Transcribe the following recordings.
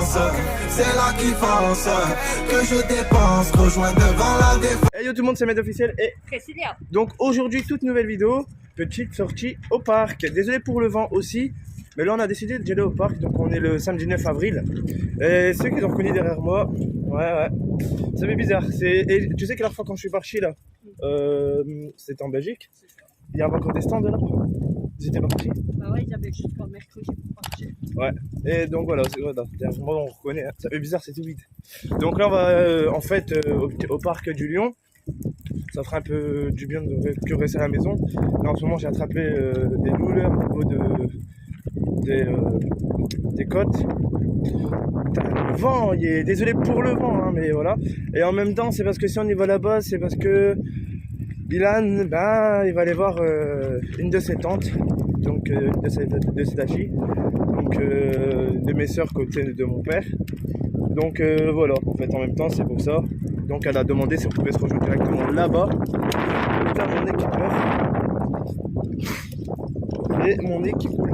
danse, c'est là qui fonce, que je dépense, rejoins devant la défense. Hey yo tout le monde, c'est Med officiel et Priscilla. donc aujourd'hui toute nouvelle vidéo, petite sortie au parc. Désolé pour le vent aussi, mais là on a décidé d'y aller au parc, donc on est le samedi 9 avril. Et ceux qui ont reconnu derrière moi, ouais, ça fait bizarre. Et tu sais que la fois quand je suis parti là, c'était en Belgique, il y avait encore des stands là. Ils étaient partis. Bah ouais, ils avaient jusqu'au mercredi pour partir. Ouais, et donc voilà, derrière moi on reconnaît, hein. Ça fait bizarre, c'est tout vide. Donc là on va en fait au parc du Lion. Ça fera un peu du bien de récupérer ça à la maison. Là en ce moment j'ai attrapé des douleurs au niveau des côtes. Putain, le vent, désolé pour le vent, hein, mais voilà. Et en même temps c'est parce que si on y va là-bas, c'est parce que Ilan, ben, il va aller voir une de ses tantes, donc de ses tachis, donc de mes sœurs côté de mon père. Donc voilà, en fait en même temps c'est pour ça. Donc elle a demandé si on pouvait se rejoindre directement là-bas. Putain, mon nez qui pleure. Et mon nez qui coule.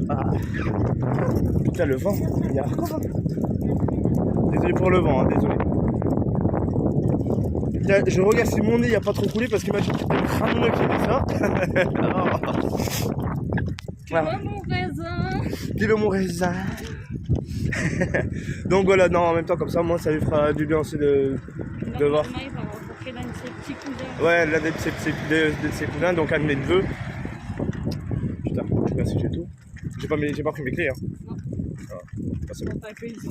Ah. Putain, le vent, il y a quoi? Désolé pour le vent, hein, désolé. Putain, je regarde si mon nez il n'y a pas trop coulé parce qu'imagine que c'était le crâne qui fait ça. Tu vois mon raisin? Vive mon raisin. Donc voilà, non, en même temps comme ça, moi ça lui fera du bien aussi de voir. Il va rencontrer l'un de ses petits cousins. Ouais, l'un de ses cousins, donc un de mes neveux. Putain, je sais pas si j'ai tout. J'ai pas pris mes clés, hein. Non. Ah, c'est bon. Pas que ici.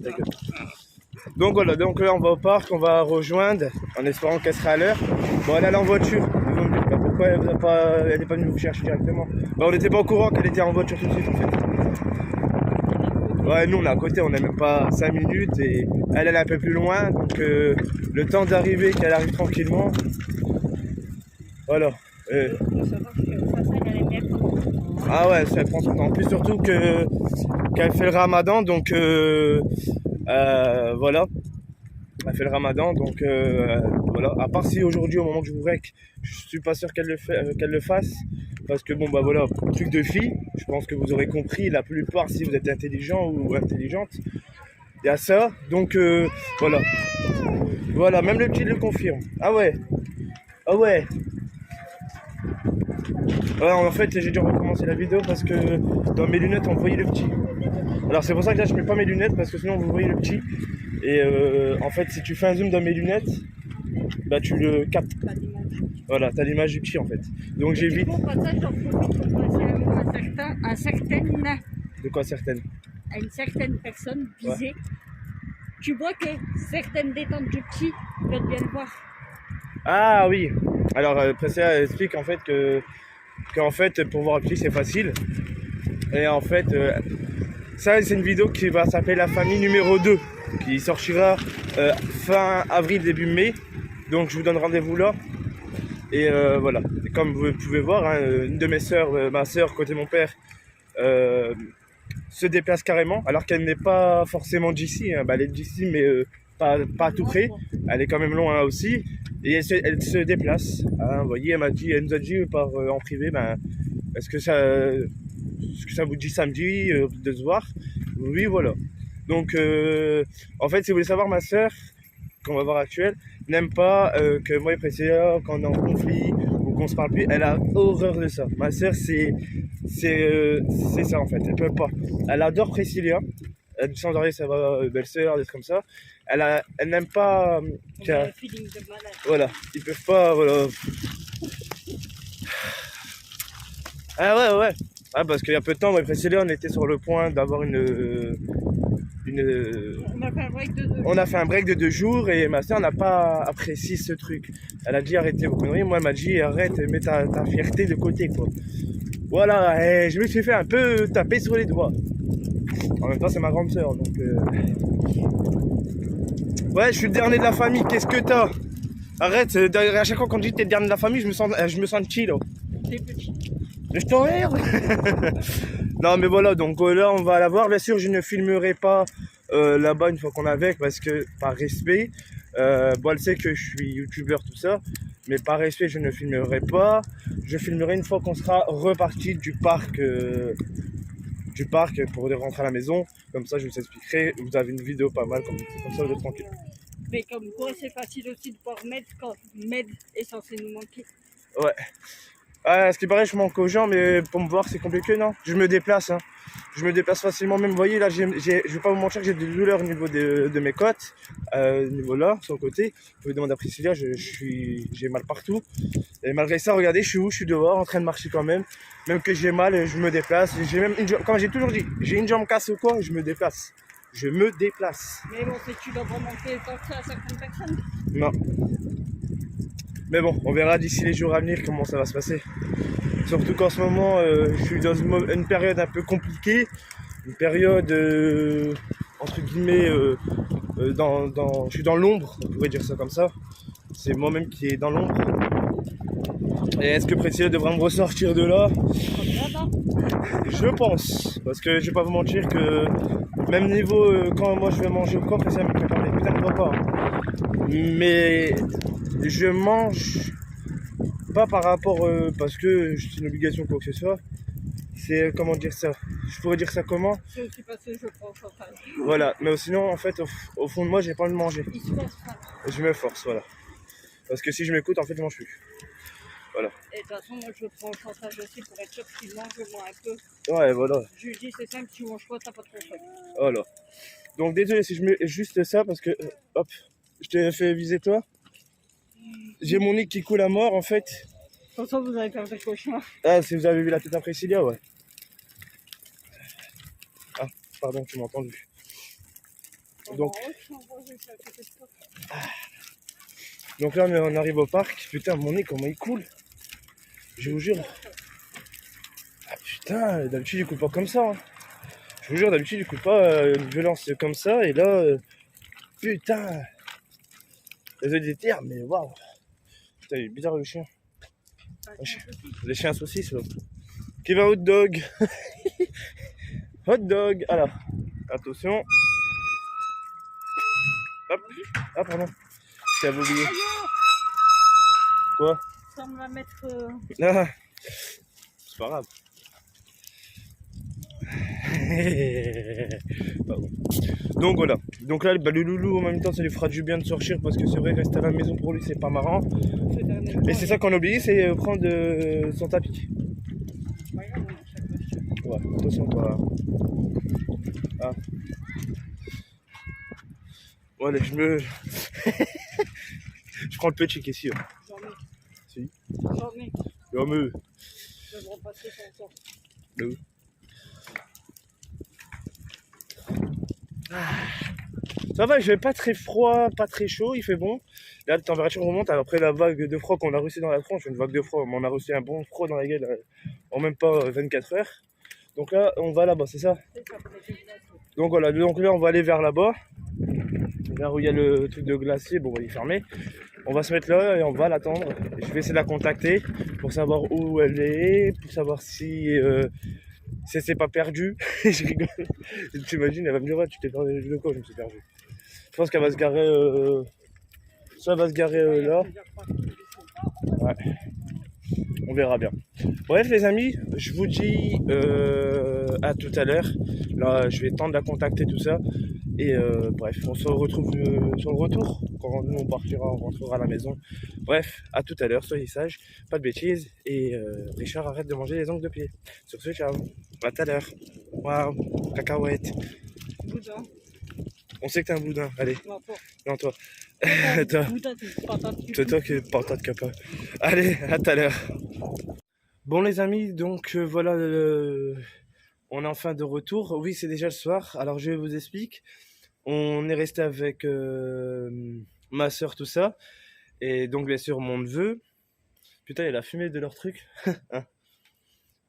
D'accord. Donc voilà, donc là on va au parc, on va rejoindre en espérant qu'elle sera à l'heure. Bon, elle est en voiture. Vous me dites pas pourquoi elle n'est pas venue vous chercher directement. Bah, on n'était pas au courant qu'elle était en voiture tout de suite en fait. Ouais, nous on est à côté, on n'a même pas 5 minutes et elle est un peu plus loin, donc le temps d'arriver, qu'elle arrive tranquillement. Voilà. Faut savoir que ça elle allait bien. Ah ouais, ça prend son temps. En plus surtout qu'elle fait le ramadan, donc voilà. Elle fait le ramadan, donc voilà. À part si aujourd'hui, au moment que je vous rec, je suis pas sûr qu'elle le fasse. Parce que bon bah voilà, truc de fille, je pense que vous aurez compris, la plupart si vous êtes intelligent ou intelligente, il y a ça, donc voilà. Voilà, même le petit le confirme. Ah ouais. Ah ouais. Ouais, en fait j'ai dû recommencer la vidéo parce que dans mes lunettes on voyait le petit. Alors c'est pour ça que là je mets pas mes lunettes parce que sinon vous voyez le petit. Et en fait si tu fais un zoom dans mes lunettes, bah tu le captes. Voilà, t'as l'image du petit en fait. Donc j'évite. Au passage, j'en profite pour passer un mot à certaines. De quoi certaines? À une certaine personne visée. Ouais. Tu vois que certaines détentes du petit veulent bien le voir. Ah oui. Alors Priscilla explique en fait qu'en fait pour voir le petit c'est facile. Et en fait ça c'est une vidéo qui va s'appeler la famille numéro 2 qui sortira fin avril début mai. Donc je vous donne rendez-vous là. Et voilà, et comme vous pouvez voir, hein, une de mes sœurs, ma sœur côté mon père, se déplace carrément, alors qu'elle n'est pas forcément d'ici, hein. Bah, elle est d'ici mais pas à tout près, elle est quand même loin aussi, et elle se déplace, hein. Vous voyez, elle nous a dit en privé, ben, est-ce que ça vous dit samedi de se voir? Oui, voilà. Donc en fait si vous voulez savoir, ma sœur, qu'on va voir actuelle, n'aime pas que moi et Priscilla, quand on est en conflit ou qu'on se parle plus, elle a horreur de ça. Ma sœur, c'est ça en fait, elle peut pas. Elle adore Priscilla, elle dit sans arrêt ça va, belle-sœur, des trucs comme ça. Elle n'aime pas. Voilà, ils peuvent pas, voilà. Ah ouais. Ah, parce qu'il y a peu de temps, moi et Priscilla, on était sur le point d'avoir on a fait un break de 2 jours et ma soeur n'a pas apprécié ce truc. Elle a dit arrêtez vos conneries. Moi elle m'a dit arrête, mets ta fierté de côté quoi. Voilà, et je me suis fait un peu taper sur les doigts. En même temps c'est ma grande soeur donc ouais, je suis le dernier de la famille, qu'est-ce que t'as? Arrête, à chaque fois qu'on dit que t'es le dernier de la famille, je me sens chill. T'es petit. Je t'emmerde. Non mais voilà, donc là on va la voir. Bien sûr je ne filmerai pas là-bas une fois qu'on est avec parce que par respect, bon elle sait que je suis youtubeur tout ça, mais par respect je ne filmerai pas. Je filmerai une fois qu'on sera reparti du parc du parc pour rentrer à la maison. Comme ça, je vous expliquerai. Vous avez une vidéo pas mal, comme ça, vous êtes tranquille. Mais comme quoi, c'est facile aussi de voir Med quand Med est censé nous manquer. Ouais. Ah, ce qui paraît, je manque aux gens, mais pour me voir, c'est compliqué, non? Je me déplace, hein. Je me déplace facilement. Même, vous voyez, là, je vais pas vous mentir que j'ai des douleurs au niveau de mes côtes. Au niveau là, sur le côté. Vous pouvez demander à Priscilla, j'ai mal partout. Et malgré ça, regardez, je suis où? Je suis dehors, en train de marcher quand même. Même que j'ai mal, je me déplace. J'ai même une jambe, comme j'ai toujours dit, j'ai une jambe cassée ou quoi, je me déplace. Je me déplace. Mais bon, c'est que tu dois vraiment manquer tant que ça à certaines personnes. Non. Mais bon, on verra d'ici les jours à venir comment ça va se passer. Surtout qu'en ce moment, je suis dans une période un peu compliquée. Une période, entre guillemets, je suis dans l'ombre, on pourrait dire ça comme ça. C'est moi-même qui est dans l'ombre. Et est-ce que Priscilla devra me ressortir de là? Je pense. Parce que je vais pas vous mentir que même niveau, quand moi je vais manger au corps, Priscilla me prépare des putains de repas. Mais je mange pas par rapport parce que c'est une obligation ou quoi que ce soit. C'est comment dire ça? Je pourrais dire ça comment? C'est aussi parce que je prends chauffage. Voilà, mais sinon en fait au fond de moi j'ai pas envie de manger. Il se passe pas. Je me force, voilà. Parce que si je m'écoute en fait je mange plus. Voilà. Et de toute façon, moi je prends chauffage aussi pour être sûr qu'il mange au moins un peu. Ouais, voilà. Je lui dis c'est simple, tu manges pas, t'as pas de chauffage. Voilà. Donc désolé si je mets juste ça parce que hop, je t'ai fait viser toi. J'ai mon nez qui coule à mort en fait. De toute façon, vous allez faire des cauchemars. Ah, si vous avez vu la tête à Priscilla, ouais. Ah, pardon, tu m'as entendu. Donc là, on arrive au parc. Putain, mon nez, comment il coule. Je vous jure. Ah putain, d'habitude, il coule pas comme ça. Hein. Je vous jure, d'habitude, il coule pas une violence comme ça. Et là, putain. Désolé des termes, mais waouh. Putain, il est bizarre le chien. Les chiens saucisses, là. Qui va hot dog. Hot dog. Alors, attention. Hop. Ah, pardon. J'avais oublié. Quoi? Ça me va mettre. Ah, c'est pas grave. Pardon. Donc voilà. Donc là, le loulou en même temps, ça lui fera du bien de sortir parce que c'est vrai, rester à la maison pour lui, c'est pas marrant. Et c'est ça qu'on a oublié, c'est prendre son tapis. Ouais, attention toi. Ah. Voilà, je prends le petit qui est ici. J'en ai. Si. J'en ai. Oh, mais... Je vais me repasser son sort. Oui. Ça va, il fait pas très froid, pas très chaud, il fait bon. Là, la température remonte après la vague de froid qu'on a reçu dans la tronche. Une vague de froid, mais on a reçu un bon froid dans la gueule en même pas 24 heures. Donc là, on va là-bas, c'est ça? C'est ça, pour les glaciers. Donc voilà, donc là, on va aller vers là-bas. Vers où il y a le truc de glacier, bon, il est fermé. On va se mettre là et on va l'attendre. Je vais essayer de la contacter pour savoir où elle est, pour savoir si elle s'est pas perdue. Je rigole. T'imagines, elle va me dire, ouais, tu t'es perdu de quoi? Je me suis perdu. Je pense qu'elle va se garer. Soit elle va se garer là. Ouais. On verra bien. Bref, les amis, je vous dis à tout à l'heure. Là, je vais tenter de la contacter, tout ça. Et bref, on se retrouve sur le retour. Quand nous on partira, on rentrera à la maison. Bref, à tout à l'heure, soyez sages, pas de bêtises. Et Richard, arrête de manger les ongles de pied. Sur ce, ciao. À tout à l'heure. Waouh, cacahuète. Boudin. On sait que t'es un boudin. Allez, Non, toi. non, toi. Toi, Boudin, c'est une patate. C'est toi qui es patate capa. Allez, à tout à l'heure. Bon, les amis, donc voilà, on est enfin de retour. Oui, c'est déjà le soir. Alors, je vous explique. On est resté avec ma soeur, tout ça. Et donc, bien sûr, mon neveu. Putain, il y a la fumée de leur truc. Hein.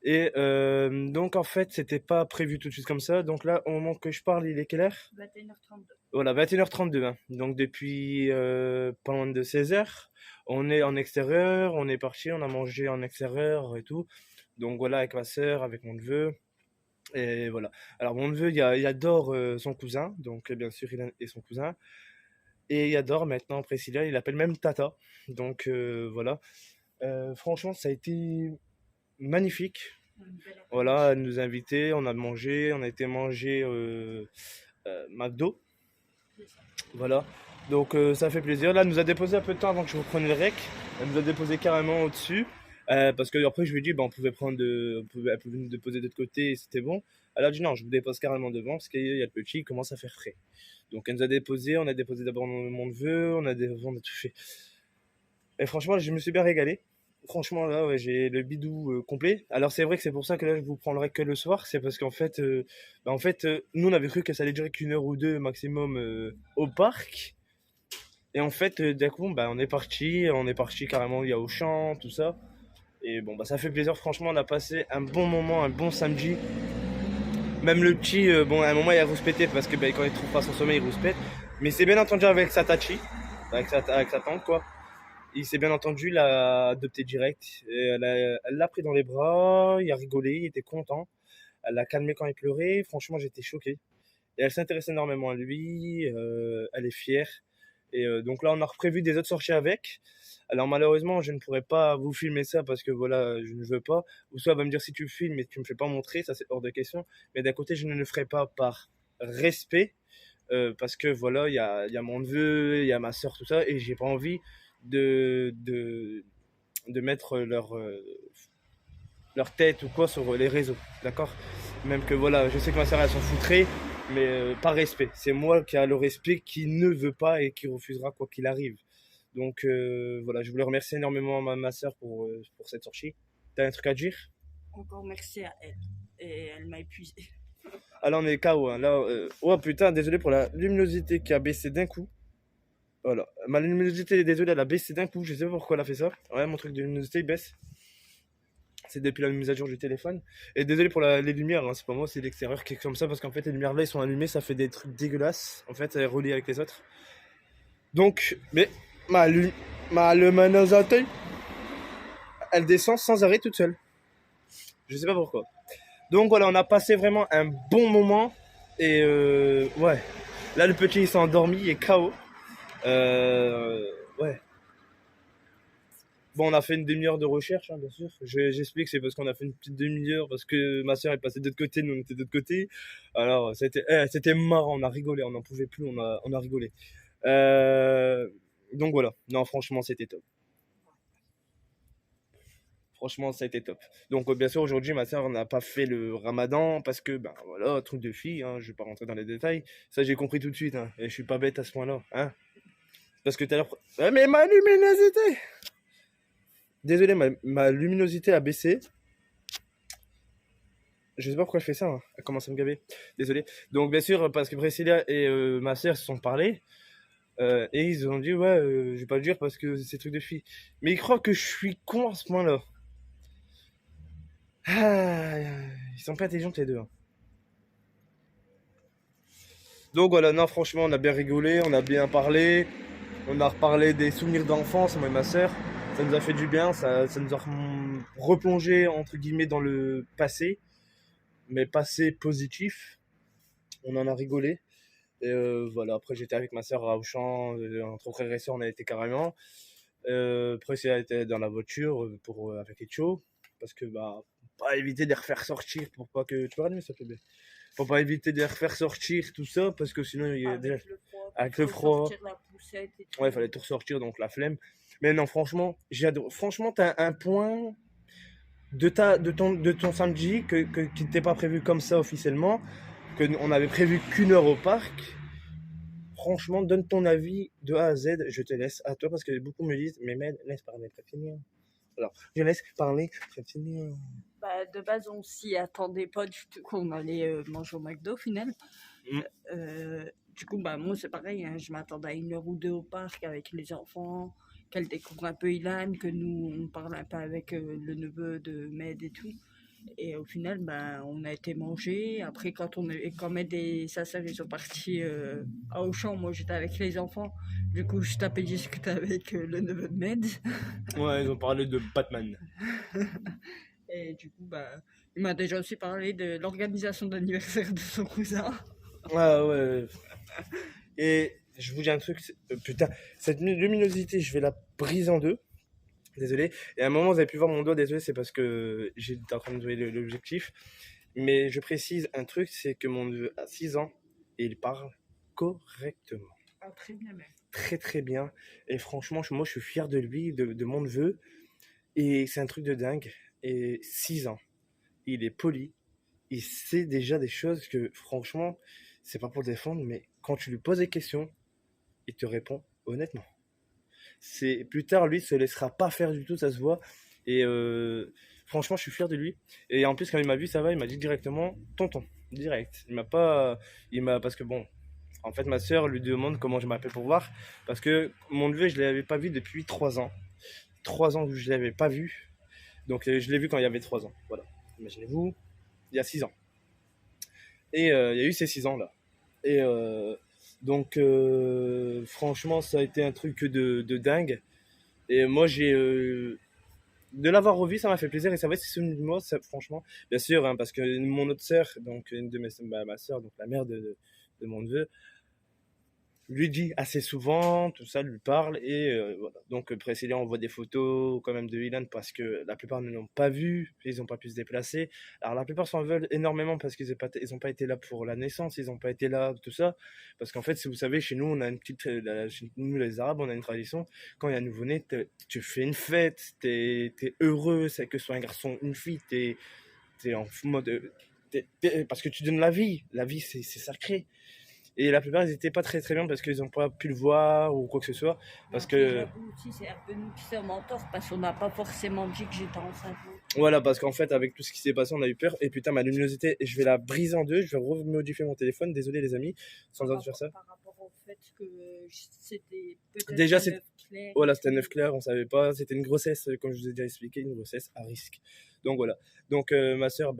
Et donc, en fait, c'était pas prévu tout de suite comme ça. Donc là, au moment que je parle, il est quelle heure? 21h32. Voilà, 21h32. Hein. Donc, depuis pas loin de 16h, on est en extérieur. On est parti, on a mangé en extérieur et tout. Donc, voilà, avec ma soeur, avec mon neveu. Et voilà. Alors, mon neveu, il adore son cousin. Donc, bien sûr, il et son cousin. Et il adore maintenant Priscilla. Il l'appelle même Tata. Donc, voilà. Franchement, ça a été magnifique. Voilà, elle nous a invités, on a mangé, on a été manger McDo. Voilà. Donc ça fait plaisir. Là, elle nous a déposé un peu de temps avant que je reprenne le rec. Elle nous a déposé carrément au-dessus. Parce que après, je lui ai dit, bah, on pouvait prendre elle pouvait nous déposer de l'autre côté et c'était bon. Elle a dit non, je vous dépose carrément devant parce qu'il y a le petit, il commence à faire frais. Donc elle nous a déposé, on a déposé d'abord mon neveu, on a tout fait. Et franchement, je me suis bien régalé. Franchement, là, ouais, j'ai le bidou complet. Alors, c'est vrai que c'est pour ça que là, je vous prendrai que le soir. C'est parce qu'en fait, nous, on avait cru que ça allait durer qu'une heure ou deux maximum au parc. Et en fait, d'un coup, bah, on est parti carrément, il y a Auchan, tout ça. Et bon, bah, ça fait plaisir. Franchement, on a passé un bon moment, un bon samedi. Même le petit, bon, à un moment, il a rouspété parce que bah, quand il trouve pas son sommeil, il rouspète. Mais c'est bien entendu avec sa tachi, avec sa tante, quoi. Il s'est bien entendu, l'a adopté direct. Et elle l'a pris dans les bras, il a rigolé, il était content. Elle l'a calmé quand il pleurait. Franchement, j'étais choqué. Et elle s'intéresse énormément à lui, elle est fière. Et donc là, on a reprévu des autres sorties avec. Alors malheureusement, je ne pourrais pas vous filmer ça parce que voilà, je ne veux pas. Ou soit elle va me dire si tu filmes mais tu me fais pas montrer, ça c'est hors de question. Mais d'un côté, je ne le ferai pas par respect parce que voilà, il y a mon neveu, il y a ma soeur, tout ça, et j'ai pas envie de, de, de mettre leur tête ou quoi sur les réseaux, d'accord. Même que voilà, je sais que ma soeur elle s'en foutrait, mais par respect. C'est moi qui a le respect, qui ne veut pas et qui refusera quoi qu'il arrive. Donc voilà, je voulais remercier énormément ma soeur pour cette sortie. T'as un truc à dire? Encore merci à elle. Et elle m'a épuisé. Ah là on est KO, hein. Là, oh putain, désolé pour la luminosité qui a baissé d'un coup. Voilà, ma luminosité, désolé, elle a baissé d'un coup, je sais pas pourquoi elle a fait ça. Ouais, mon truc de luminosité il baisse. C'est depuis la mise à jour du téléphone. Et désolé pour les lumières, hein, c'est pas moi, c'est l'extérieur qui est comme ça parce qu'en fait les lumières là ils sont allumées, ça fait des trucs dégueulasses. En fait, elle est reliée avec les autres. Donc, mais ma luminosité, elle descend sans arrêt toute seule. Je sais pas pourquoi. Donc voilà, on a passé vraiment un bon moment. Et ouais, là le petit il s'est endormi, il est KO. Ouais. Bon, on a fait une demi-heure de recherche, hein, bien sûr. J'explique, c'est parce qu'on a fait une petite demi-heure, parce que ma soeur est passée de l'autre côté, nous on était de l'autre côté. Alors, c'était marrant, on a rigolé, on n'en pouvait plus, on a rigolé. Donc voilà, non, franchement, c'était top. Franchement, ça a été top. Donc, bien sûr, aujourd'hui, ma soeur n'a pas fait le ramadan, parce que, ben voilà, truc de fille, hein, je vais pas rentrer dans les détails. Ça, j'ai compris tout de suite, hein, et je suis pas bête à ce point-là, hein. Parce que tout à l'heure. Ah, mais ma luminosité! Désolé, ma luminosité a baissé. Je sais pas pourquoi je fais ça, hein. Elle commence à me gaver. Désolé. Donc, bien sûr, parce que Priscilla et ma soeur se sont parlé. Et ils ont dit, ouais, je vais pas le dire parce que c'est truc de fille. Mais ils croient que je suis con à ce point-là. Ah, ils sont pas intelligents les deux, hein. Donc voilà, non, franchement, on a bien rigolé, on a bien parlé. On a reparlé des souvenirs d'enfance, moi et ma soeur. Ça nous a fait du bien, ça nous a replongé, entre guillemets, dans le passé. Mais passé positif. On en a rigolé. Et voilà, après j'étais avec ma soeur à Auchan, entre frères et sœurs on a été carrément. Après c'est été dans la voiture avec Echo, parce que bah, pas éviter de les refaire sortir pour pas que... Tu peux rallumer ça, bébé? Pour pas éviter de les refaire sortir, tout ça, parce que sinon il y a déjà... Avec le froid. Ouais, il fallait tout ressortir, donc la flemme. Mais non, franchement, j'adore. Franchement, t'as un point de ton samedi qui n'était pas prévu comme ça officiellement, on avait prévu qu'une heure au parc. Franchement, donne ton avis de A à Z, je te laisse à toi parce que beaucoup me disent, mais laisse parler, très finir. Alors, je laisse parler, très finir. Bah, de base, on s'y attendait pas du tout qu'on allait manger au McDo au final. Du coup, bah, moi, c'est pareil, hein, je m'attendais à une heure ou deux au parc avec les enfants, qu'elle découvre un peu Ilan, que nous, on parle un peu avec le neveu de Med et tout. Et au final, bah, on a été manger. Après, quand Med et sa sœur, ils sont partis à Auchan, moi, j'étais avec les enfants. Du coup, je tapais discuter avec le neveu de Med. Ouais, ils ont parlé de Batman. Et du coup, bah, il m'a déjà aussi parlé de l'organisation d'anniversaire de son cousin. Ah ouais. Et je vous dis un truc, putain, cette luminosité, je vais la briser en deux. Désolé. Et à un moment, vous avez pu voir mon doigt, désolé, c'est parce que j'étais en train de jouer l'objectif. Mais je précise un truc, c'est que mon neveu a 6 ans et il parle correctement. Ah, très bien même. Très très bien. Et franchement, moi je suis fier de lui, de mon neveu. Et c'est un truc de dingue. Et 6 ans, il est poli. Il sait déjà des choses que franchement, c'est pas pour le défendre, mais quand tu lui poses des questions, il te répond honnêtement. C'est plus tard, lui, se laissera pas faire du tout, ça se voit. Et franchement, je suis fier de lui. Et en plus, quand il m'a vu, ça va, il m'a dit directement, tonton, direct. Parce que bon, en fait, ma soeur lui demande comment je m'appelle pour voir, parce que mon neveu, je l'avais pas vu depuis 3 ans. 3 ans que je l'avais pas vu. Donc, je l'ai vu quand il y avait 3 ans. Voilà. Imaginez-vous, il y a 6 ans. Et il y a eu ces 6 ans-là. Et donc, franchement, ça a été un truc de dingue. Et moi, de l'avoir revu, ça m'a fait plaisir. Et ça va, c'est souvenu de moi, ça, franchement. Bien sûr, hein, parce que mon autre sœur, donc une de ma sœur, donc la mère de mon neveu, lui dit assez souvent, tout ça, lui parle. Et voilà. Donc, Priscilla envoie des photos quand même de Ilan parce que la plupart ne l'ont pas vu, ils n'ont pas pu se déplacer. Alors, la plupart s'en veulent énormément parce qu'ils n'ont pas été là pour la naissance, ils n'ont pas été là, tout ça. Parce qu'en fait, si vous savez, chez nous, on a une petite. Chez nous, les Arabes, on a une tradition. Quand il y a un nouveau-né, tu fais une fête, t'es heureux, c'est que ce soit un garçon, une fille, t'es en mode. Parce que tu donnes la vie. La vie, c'est sacré. Et la plupart, ils n'étaient pas très très bien parce qu'ils n'ont pas pu le voir ou quoi que ce soit. Parce que. J'avoue aussi, c'est un peu nous qui sommes en tort parce qu'on n'a pas forcément dit que j'étais enceinte. Voilà, parce qu'en fait, avec tout ce qui s'est passé, on a eu peur. Et putain, ma luminosité, je vais la briser en deux. Je vais remodifier mon téléphone. Désolé, les amis, sans avoir dû faire ça. Par rapport au fait que c'était peut-être Déjà, un œuf clair. voilà, c'était un œuf clair, on savait pas. C'était une grossesse, comme je vous ai déjà expliqué, une grossesse à risque. Donc voilà. Donc ma soeur,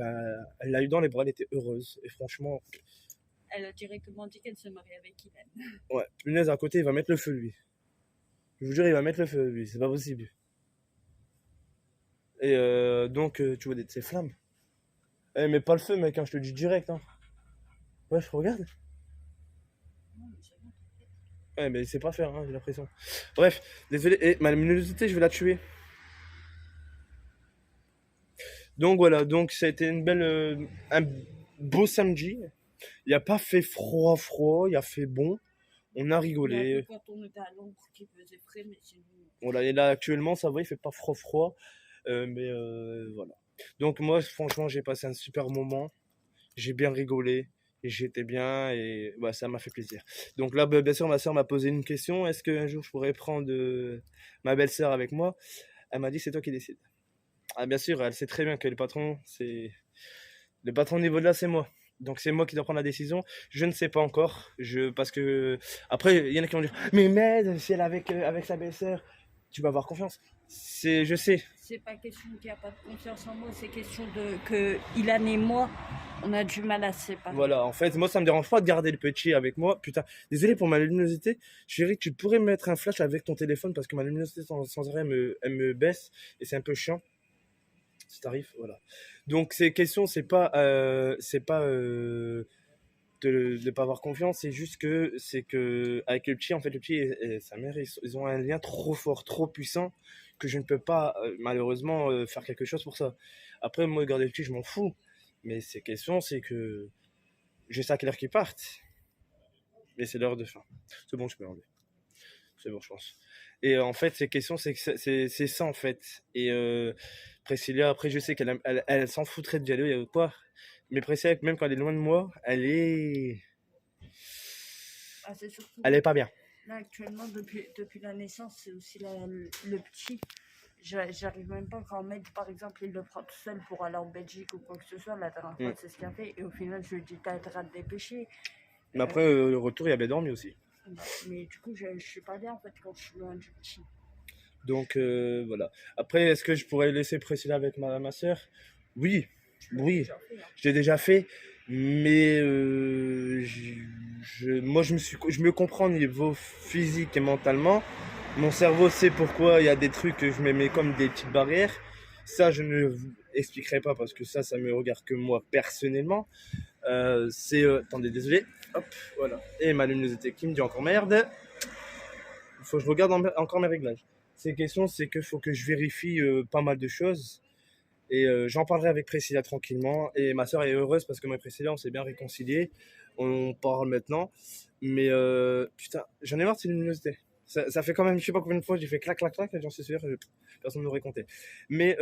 elle l'a eu dans les bras, elle était heureuse. Et franchement, Elle a directement dit qu'elle se mariait avec Ilan. ouais, punaise, à côté, il va mettre le feu, lui. Je vous jure, il va mettre le feu, lui. C'est pas possible. Et donc, tu vois ces flammes. Eh, mais pas le feu, mec, hein, je te le dis direct. Hein. Ouais, je regarde. Ouais, mais il sait pas faire, hein, j'ai l'impression. Bref, désolé. Et ma luminosité, je vais la tuer. Donc voilà, donc ça a été un beau samedi. Il a pas fait froid, il a fait bon. On a rigolé. Quand on était à l'ombre, qui faisait frais, mais sinon. Voilà, et là actuellement, ça va, il fait pas froid. Mais voilà. Donc moi, franchement, j'ai passé un super moment. J'ai bien rigolé. Et j'étais bien et bah, ça m'a fait plaisir. Donc là, bien sûr, ma soeur m'a posé une question. Est-ce qu'un jour, je pourrais prendre ma belle-sœur avec moi? Elle m'a dit, c'est toi qui décides. Ah, bien sûr, elle sait très bien que le patron au niveau de là, c'est moi. Donc c'est moi qui dois prendre la décision. Je ne sais pas encore. Parce que après, il y en a qui vont dire, mais Med, si elle est avec sa belle-sœur, tu vas avoir confiance. Je sais. C'est pas question qu'il n'y a pas de confiance en moi, c'est question que Ilan et moi, on a du mal à se séparer. Voilà, en fait, moi ça me dérange pas de garder le petit avec moi. Putain, désolé pour ma luminosité. Chérie, tu pourrais mettre un flash avec ton téléphone parce que ma luminosité sans arrêt elle me baisse et c'est un peu chiant. Si t'arrives, voilà. Donc ces questions, c'est pas de pas avoir confiance, c'est que avec le petit, en fait, le petit et sa mère, ils ont un lien trop fort, trop puissant que je ne peux pas malheureusement faire quelque chose pour ça. Après, moi, garder le petit, je m'en fous. Mais ces questions, c'est que je sais à quelle heure qu'ils partent. Mais c'est l'heure de fin. C'est bon, je peux l'enlever. C'est bon, je pense. Et en fait, ces questions, c'est ça, en fait. Et Priscilla, après, je sais elle s'en foutrait d'y aller, quoi. Mais Priscilla, même quand elle est loin de moi, elle est pas bien. Là, actuellement, depuis la naissance, c'est aussi le petit. J'arrive même pas quand Med, par exemple, il le prend tout seul pour aller en Belgique ou quoi que ce soit. La dernière fois, c'est ce qu'il a fait. Et au final, je lui dis, t'as intérêt à te dépêcher. Mais après, le retour, il a bien dormi aussi. Mais du coup, je suis pas bien, en fait, quand je suis loin du petit. Donc, voilà. Après, est-ce que je pourrais laisser Priscilla avec ma soeur? Oui. Oui. Je l'ai déjà fait. Mais moi, je me comprends au niveau physique et mentalement. Mon cerveau sait pourquoi il y a des trucs que je me mets comme des petites barrières. Ça, je ne vous expliquerai pas parce que ça me regarde que moi personnellement. Attendez, désolé. Hop, voilà. Et ma luminosité qui me dit encore merde. Il faut que je regarde encore mes réglages. ces questions, c'est qu'il faut que je vérifie pas mal de choses. Et j'en parlerai avec Priscilla tranquillement. Et ma soeur est heureuse parce que moi et Priscilla, on s'est bien réconciliés. On parle maintenant. Mais putain, j'en ai marre de ces luminosité. Ça fait quand même, je sais pas combien de fois, j'ai fait clac, clac, clac, et j'en suis sûr, personne ne m'aurait compté. Mais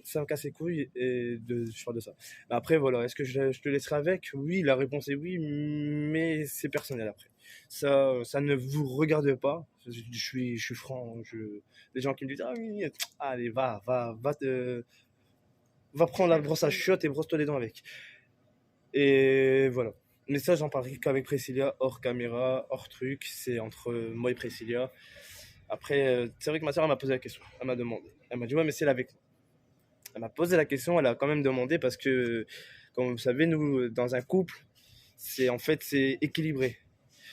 ça me casse les couilles et je parle de ça. Après, voilà, est-ce que je te laisserai avec? Oui, la réponse est oui, mais c'est personnel après. Ça ne vous regarde pas. Je suis franc. Les gens qui me disent, ah oui, allez, va prendre la brosse à chiottes et brosse-toi les dents avec. Et voilà. Mais ça, j'en parlerai qu'avec Priscilla, hors caméra, hors truc. C'est entre moi et Priscilla. Après, c'est vrai que ma soeur, elle m'a posé la question. Elle m'a demandé. Elle m'a dit, ouais, mais c'est avec moi. Elle m'a posé la question, elle a quand même demandé parce que, comme vous savez, nous, dans un couple, c'est équilibré.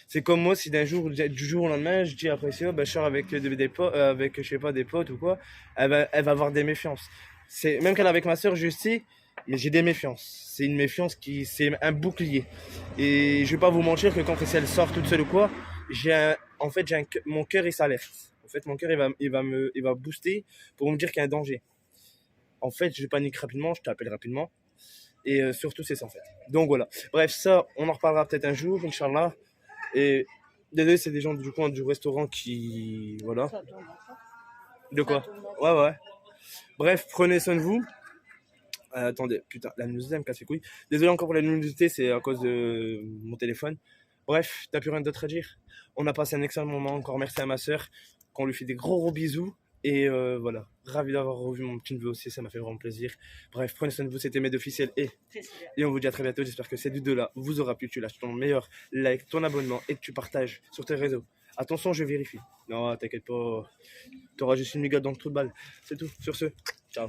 C'est comme moi, si du jour au lendemain, je dis à Priscilla, bah, je sors avec des potes, avec, je sais pas, des potes ou quoi, elle va avoir des méfiances. Même qu'elle est avec ma soeur, je sais, mais j'ai des méfiances. C'est un bouclier. Et je vais pas vous mentir que quand elle sort toute seule ou quoi, mon cœur il s'alerte. En fait, mon cœur il va booster pour me dire qu'il y a un danger. En fait, je panique rapidement, je t'appelle rapidement. Et surtout, c'est ça en fait. Donc voilà. Bref, ça, on en reparlera peut-être un jour, Inch'Allah. Et désolé, c'est des gens du coin du restaurant qui. Voilà. Ça tourne encore. De quoi? Ça tourne encore. Ouais. Bref, prenez soin de vous. Attendez, putain, la luminosité elle me casse les couilles. Désolé encore pour la luminosité, c'est à cause de mon téléphone. Bref, t'as plus rien d'autre à dire. On a passé un excellent moment. Encore merci à ma soeur. Qu'on lui fait des gros bisous. Et voilà, ravi d'avoir revu mon petit neveu aussi, ça m'a fait vraiment plaisir. Bref, prenez soin de vous, c'était Med officiel et on vous dit à très bientôt. J'espère que cette vidéo-là vous aura plu. Tu lâches ton meilleur like, ton abonnement et que tu partages sur tes réseaux. Attention, je vérifie. Non, t'inquiète pas, t'auras juste une migatte dans le trou de balle. C'est tout. Sur ce, ciao.